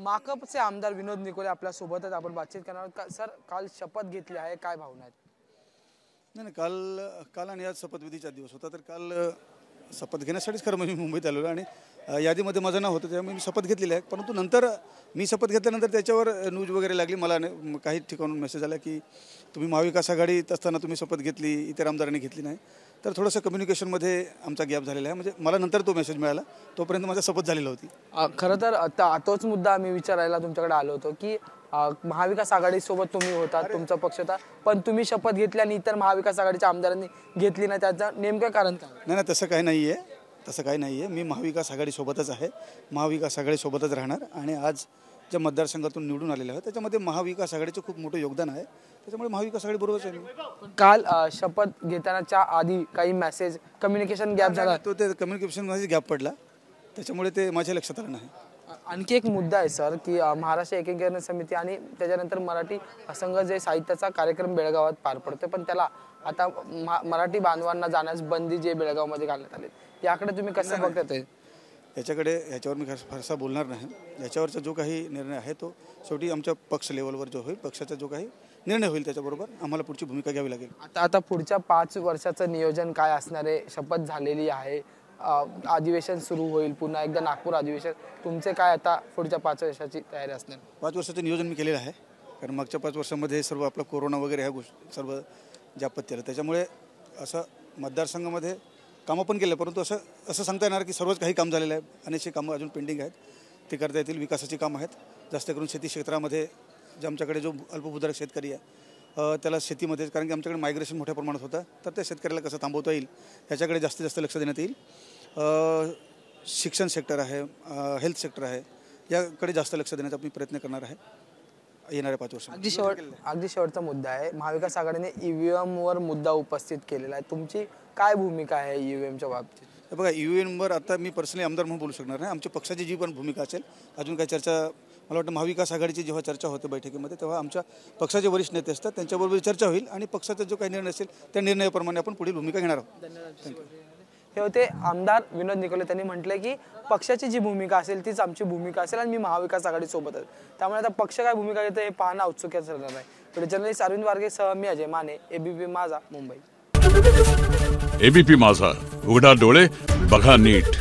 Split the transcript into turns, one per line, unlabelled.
माकपचे आमदार विनोद निकोले आपल्या सोबतच आपण बातचीत करणार आहोत। सर, काल शपथ घेतली आहे, काय भावना आहेत?
नाही, काल आणि आज शपथविधीचा दिवस होता। तर काल शपथ घेण्यासाठीच खरं म्हणजे मुंबईत आलेलो आणि यादीमध्ये माझं नाव होतं, त्यामुळे मी शपथ घेतलेली आहे। परंतु नंतर मी शपथ घेतल्यानंतर त्याच्यावर न्यूज वगैरे लागली, मला काही ठिकाणून मेसेज आला की तुम्ही महाविकास आघाडीत असताना तुम्ही शपथ घेतली, इतर आमदारांनी घेतली नाही। तर थोडंसं कम्युनिकेशनमध्ये आमचा गॅप झालेला आहे। म्हणजे मला नंतर तो मेसेज मिळाला, तोपर्यंत माझा शपथ झालेला होती।
खरं तर आता तोच मुद्दा आम्ही विचारायला तुमच्याकडे आलो होतो की महाविकास आघाडीसोबत तुम्ही होता, तुमचा पक्ष होता, पण तुम्ही शपथ घेतली आणि इतर महाविकास आघाडीच्या आमदारांनी घेतली नाही, त्याचं नेमकं कारण काय?
नाही, तसं काही नाही आहे। मी महाविकास आघाडीसोबतच आहे, महाविकास आघाडीसोबतच राहणार आणि आज ज्या मतदारसंघातून निवडून आलेलं आहे त्याच्यामध्ये महाविकास आघाडीचं खूप मोठं योगदान आहे, त्याच्यामुळे महाविकास आघाडीबरोबरच आहे मी।
काल शपथ घेतानाच्या आधी काही मेसेज कम्युनिकेशन गॅप झाला,
तो ते कम्युनिकेशनमध्ये गॅप पडला, त्याच्यामुळे ते माझ्या लक्षात आलं नाही।
आणखी एक मुद्दा आहे सर की महाराष्ट्र एकीकरण समिती आणि त्याच्यानंतर मराठी असंघ जे साहित्याचा कार्यक्रम बेळगावात पार पडतोय, पण त्याला आता मराठी बांधवांना जाण्यास बंदी जे बेळगावमध्ये घालण्यात आले, याकडे तुम्ही कसं बघता?
याच्यावर मी फारसा बोलणार नाही। याच्यावरचा जो काही निर्णय आहे तो शेवटी आमच्या पक्ष लेवलवर जो होईल, पक्षाचा जो काही निर्णय होईल त्याच्याबरोबर आम्हाला पुढची भूमिका घ्यावी लागेल।
आता पुढच्या 5 वर्षाचं नियोजन काय असणार आहे? शपथ झालेली आहे, अधिवेशन सुरू होईल, पुन्हा एकदा नागपूर अधिवेशन, तुमचे काय आता पुढच्या 5 वर्षाची तयारी असणार?
5 वर्षाचं नियोजन मी केलेलं आहे, कारण मागच्या 5 वर्षामध्ये सर्व आपला कोरोना वगैरे ह्या गोष्टी सर्व जे आपत्ती आलं, त्याच्यामुळे असं मतदारसंघामध्ये कामं पण केलं, परंतु असं सांगता येणार की सर्वच काही काम झालेलं आहे। अनेकशी कामं अजून पेंडिंग आहेत, ते करता येतील। विकासाची कामं आहेत, जास्त करून शेती क्षेत्रामध्ये जे आमच्याकडे जो अल्पभूधारक शेतकरी आहे त्याला शेतीमध्ये, कारण की आमच्याकडे मायग्रेशन मोठ्या प्रमाणात होतं, तर त्या शेतकऱ्याला कसं थांबवता येईल याच्याकडे जास्तीत जास्त लक्ष देण्यात येईल। शिक्षण सेक्टर आहे, हेल्थ सेक्टर आहे, याकडे जास्त लक्ष देण्याचा मी प्रयत्न करणार आहे येणाऱ्या 5 वर्षात।
अगदी शेवटचा मुद्दा आहे, महाविकास आघाडीने ईव्हीएमवर मुद्दा उपस्थित केलेला आहे, तुमची काय भूमिका आहे ईव्हीएमच्या बाबतीत?
बघा, ईव्हीएमवर आता मी पर्सनली आमदार म्हणून बोलू शकणार नाही। आमच्या पक्षाची जी पण भूमिका असेल, अजून काही चर्चा, मला वाटतं महाविकास आघाडीची जेव्हा चर्चा होते बैठकीमध्ये, तेव्हा आमच्या पक्षाचे वरिष्ठ नेते असतात, त्यांच्याबरोबर चर्चा होईल आणि पक्षाचा जो काही निर्णय असेल त्या निर्णयाप्रमाणे आपण पुढील भूमिका घेणार आहोत।
धन्यवाद। हे होते आमदार विनोद निकोले। त्यांनी म्हटले की पक्षाची जी भूमिका असेल तीच आमची भूमिका असेल आणि मी महाविकास आघाडीसोबत आहे, त्यामुळे आता पक्ष काय भूमिका घेतो हे पाहणं औत्सुक्याचं ठरणार आहे। पुढे जर्नलिस्ट अरविंद वारगे सह मी अजय माने, एबीपी माझा, मुंबई।
एबीपी माझा, उघडा डोळे बघा नीट।